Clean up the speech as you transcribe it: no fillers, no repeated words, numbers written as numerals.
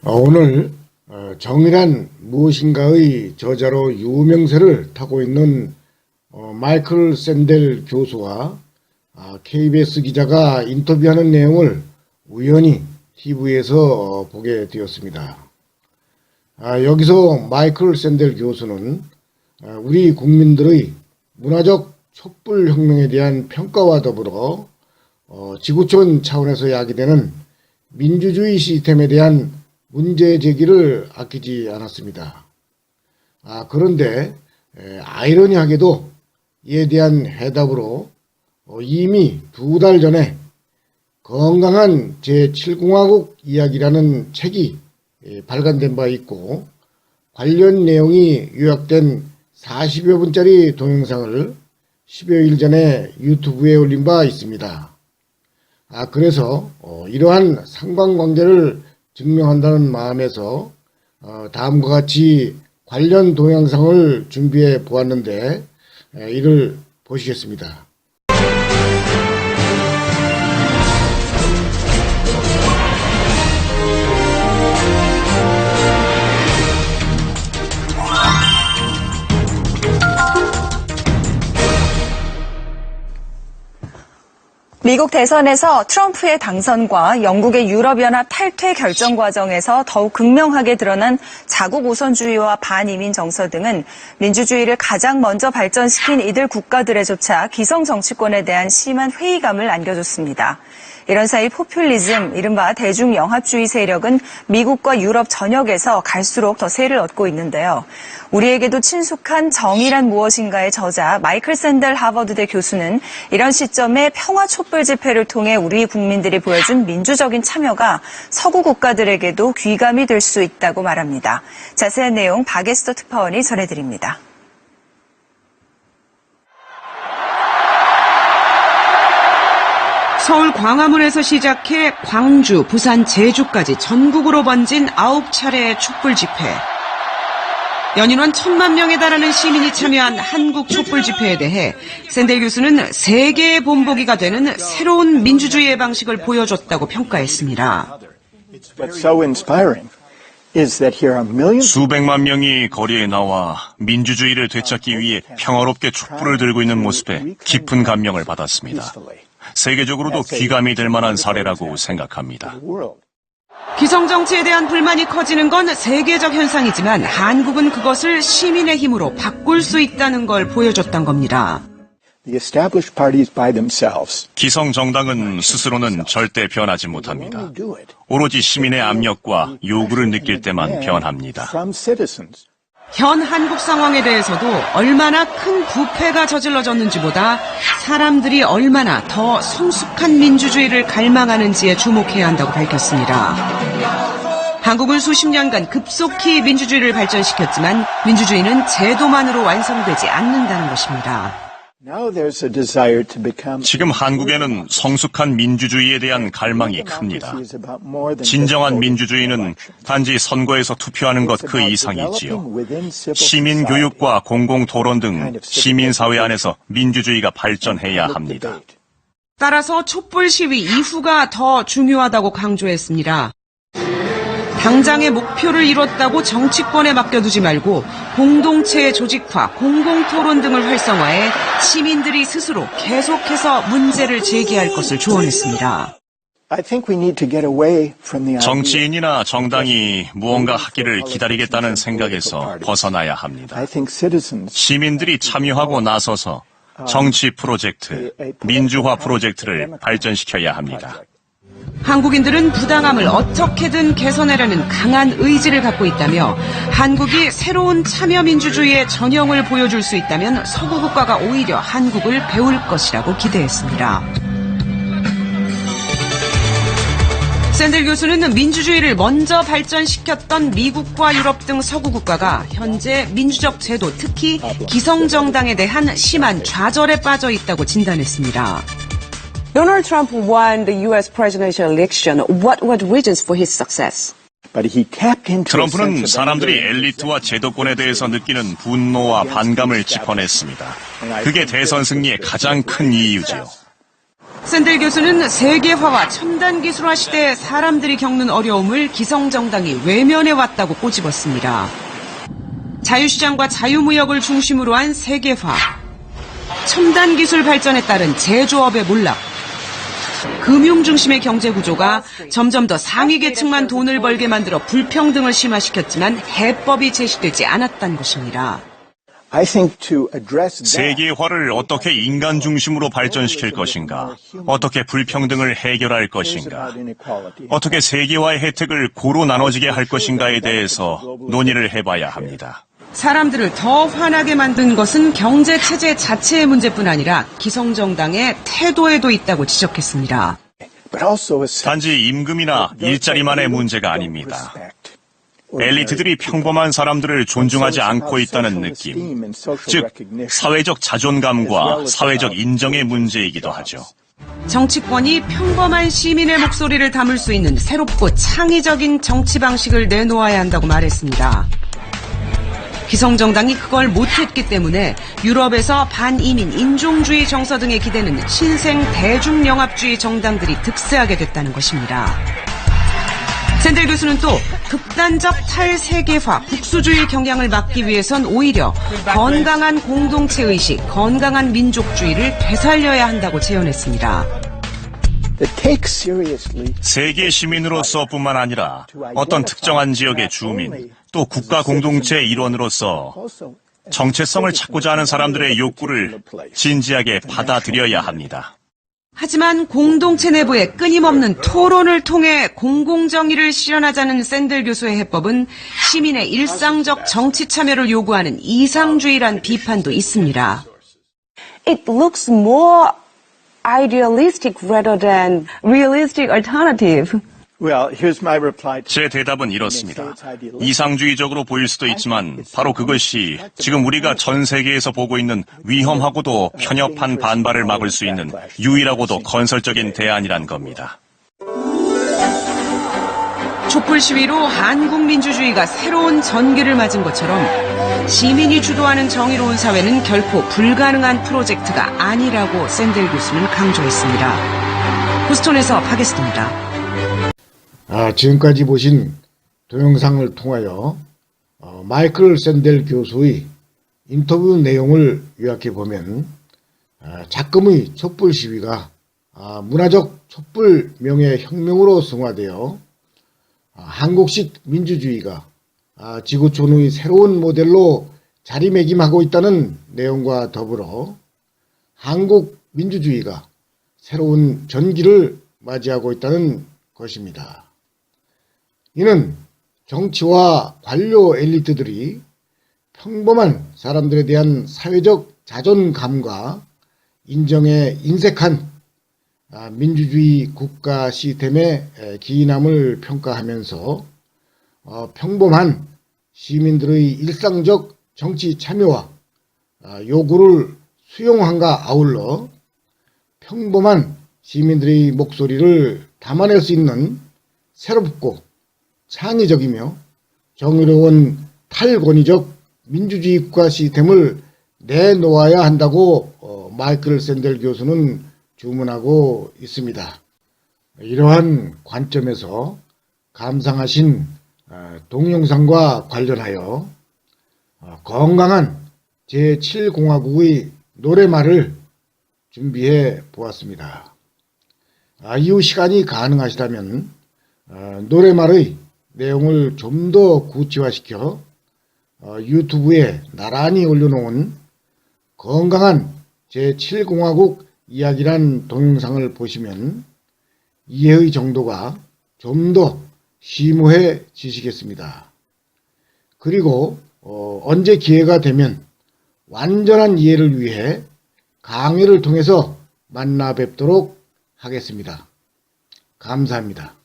오늘 정의란 무엇인가의 저자로 유명세를 타고 있는 마이클 샌델 교수와 KBS 기자가 인터뷰하는 내용을 우연히 TV에서 보게 되었습니다. 여기서 마이클 샌델 교수는 우리 국민들의 문화적 촛불혁명에 대한 평가와 더불어 지구촌 차원에서 야기되는 민주주의 시스템에 대한 문제 제기를 아끼지 않았습니다. 그런데 아이러니하게도 이에 대한 해답으로 이미 2달 전에 건강한 제7공화국 이야기라는 책이 발간된 바 있고 관련 내용이 요약된 40여 분짜리 동영상을 10여일 전에 유튜브에 올린 바 있습니다. 그래서 이러한 상관관계를 증명한다는 마음에서 다음과 같이 관련 동영상을 준비해 보았는데 이를 보시겠습니다. 미국 대선에서 트럼프의 당선과 영국의 유럽연합 탈퇴 결정 과정에서 더욱 극명하게 드러난 자국 우선주의와 반이민 정서 등은 민주주의를 가장 먼저 발전시킨 이들 국가들에조차 기성 정치권에 대한 심한 회의감을 안겨줬습니다. 이런 사이 포퓰리즘, 이른바 대중영합주의 세력은 미국과 유럽 전역에서 갈수록 더 세를 얻고 있는데요. 우리에게도 친숙한 정의란 무엇인가의 저자 마이클 샌델 하버드대 교수는 이런 시점에 평화 촛불 집회를 통해 우리 국민들이 보여준 민주적인 참여가 서구 국가들에게도 귀감이 될 수 있다고 말합니다. 자세한 내용 박에스더 특파원이 전해드립니다. 서울 광화문에서 시작해 광주, 부산, 제주까지 전국으로 번진 9차례의 촛불 집회. 연인원 1,000만 명에 달하는 시민이 참여한 한국 촛불 집회에 대해 샌델 교수는 세계의 본보기가 되는 새로운 민주주의의 방식을 보여줬다고 평가했습니다. 수백만 명이 거리에 나와 민주주의를 되찾기 위해 평화롭게 촛불을 들고 있는 모습에 깊은 감명을 받았습니다. 세계적으로도 귀감이 될 만한 사례라고 생각합니다. 기성정치에 대한 불만이 커지는 건 세계적 현상이지만 한국은 그것을 시민의 힘으로 바꿀 수 있다는 걸 보여줬던 겁니다. 기성정당은 스스로는 절대 변하지 못합니다. 오로지 시민의 압력과 요구를 느낄 때만 변합니다. 현 한국 상황에 대해서도 얼마나 큰 부패가 저질러졌는지보다 사람들이 얼마나 더 성숙한 민주주의를 갈망하는지에 주목해야 한다고 밝혔습니다. 한국은 수십 년간 급속히 민주주의를 발전시켰지만 민주주의는 제도만으로 완성되지 않는다는 것입니다. 지금 한국에는 성숙한 민주주의에 대한 갈망이 큽니다. 진정한 민주주의는 단지 선거에서 투표하는 것 그 이상이지요. 시민교육과 공공토론 등 시민사회 안에서 민주주의가 발전해야 합니다. 따라서 촛불 시위 이후가 더 중요하다고 강조했습니다. 당장의 목표를 이뤘다고 정치권에 맡겨두지 말고 공동체의 조직화, 공공토론 등을 활성화해 시민들이 스스로 계속해서 문제를 제기할 것을 조언했습니다. 정치인이나 정당이 무언가 하기를 기다리겠다는 생각에서 벗어나야 합니다. 시민들이 참여하고 나서서 정치 프로젝트, 민주화 프로젝트를 발전시켜야 합니다. 한국인들은 부당함을 어떻게든 개선하려는 강한 의지를 갖고 있다며 한국이 새로운 참여민주주의의 전형을 보여줄 수 있다면 서구 국가가 오히려 한국을 배울 것이라고 기대했습니다. 샌델 교수는 민주주의를 먼저 발전시켰던 미국과 유럽 등 서구 국가가 현재 민주적 제도, 특히 기성정당에 대한 심한 좌절에 빠져 있다고 진단했습니다. Donald Trump won the U.S. presidential election. What were the reasons for his success? 트럼프는 사람들이 엘리트와 제도권에 대해서 느끼는 분노와 반감을 짚어냈습니다. 그게 대선 승리의 가장 큰 이유지요. 샌델 교수는 세계화와 첨단 기술화 시대에 사람들이 겪는 어려움을 기성정당이 외면해 왔다고 꼬집었습니다. 자유시장과 자유무역을 중심으로 한 세계화, 첨단 기술 발전에 따른 제조업의 몰락, 금융 중심의 경제 구조가 점점 더 상위 계층만 돈을 벌게 만들어 불평등을 심화시켰지만 해법이 제시되지 않았다는 것입니다. 세계화를 어떻게 인간 중심으로 발전시킬 것인가? 어떻게 불평등을 해결할 것인가? 어떻게 세계화의 혜택을 고루 나눠지게 할 것인가에 대해서 논의를 해봐야 합니다. 사람들을 더 화나게 만든 것은 경제 체제 자체의 문제뿐 아니라 기성정당의 태도에도 있다고 지적했습니다. 단지 임금이나 일자리만의 문제가 아닙니다. 엘리트들이 평범한 사람들을 존중하지 않고 있다는 느낌, 즉 사회적 자존감과 사회적 인정의 문제이기도 하죠. 정치권이 평범한 시민의 목소리를 담을 수 있는 새롭고 창의적인 정치 방식을 내놓아야 한다고 말했습니다. 기성정당이 그걸 못했기 때문에 유럽에서 반이민, 인종주의 정서 등에 기대는 신생 대중영합주의 정당들이 득세하게 됐다는 것입니다. 샌델 교수는 또 극단적 탈세계화, 국수주의 경향을 막기 위해선 오히려 건강한 공동체의식, 건강한 민족주의를 되살려야 한다고 제언했습니다. 세계 시민으로서 뿐만 아니라 어떤 특정한 지역의 주민, 또 국가 공동체의 일원으로서 정체성을 찾고자 하는 사람들의 욕구를 진지하게 받아들여야 합니다. 하지만 공동체 내부에 끊임없는 토론을 통해 공공정의를 실현하자는 샌델 교수의 해법은 시민의 일상적 정치 참여를 요구하는 이상주의란 비판도 있습니다. It looks more idealistic rather than realistic alternative. 제 대답은 이렇습니다. 이상주의적으로 보일 수도 있지만 바로 그것이 지금 우리가 전 세계에서 보고 있는 위험하고도 편협한 반발을 막을 수 있는 유일하고도 건설적인 대안이란 겁니다. 촛불 시위로 한국 민주주의가 새로운 전기를 맞은 것처럼 시민이 주도하는 정의로운 사회는 결코 불가능한 프로젝트가 아니라고 샌델 교수는 강조했습니다. 후스톤에서 파게스트입니다. 지금까지 보신 동영상을 통하여 마이클 샌델 교수의 인터뷰 내용을 요약해 보면 작금의 촛불 시위가 문화적 촛불 명예혁명으로 승화되어 한국식 민주주의가 지구촌의 새로운 모델로 자리매김하고 있다는 내용과 더불어 한국 민주주의가 새로운 전기를 맞이하고 있다는 것입니다. 이는 정치와 관료 엘리트들이 평범한 사람들에 대한 사회적 자존감과 인정에 인색한 민주주의 국가 시스템의 기인함을 평가하면서 평범한 시민들의 일상적 정치 참여와 요구를 수용함과 아울러 평범한 시민들의 목소리를 담아낼 수 있는 새롭고 창의적이며 정의로운 탈권위적 민주주의 국가 시스템을 내놓아야 한다고 마이클 샌델 교수는 주문하고 있습니다. 이러한 관점에서 감상하신 동영상과 관련하여 건강한 제7공화국의 노래말을 준비해 보았습니다. 이후 시간이 가능하시다면 노래말의 내용을 좀 더 구체화시켜 유튜브에 나란히 올려놓은 건강한 제7공화국 이야기란 동영상을 보시면 이해의 정도가 좀 더 심오해지시겠습니다. 그리고 언제 기회가 되면 완전한 이해를 위해 강의를 통해서 만나 뵙도록 하겠습니다. 감사합니다.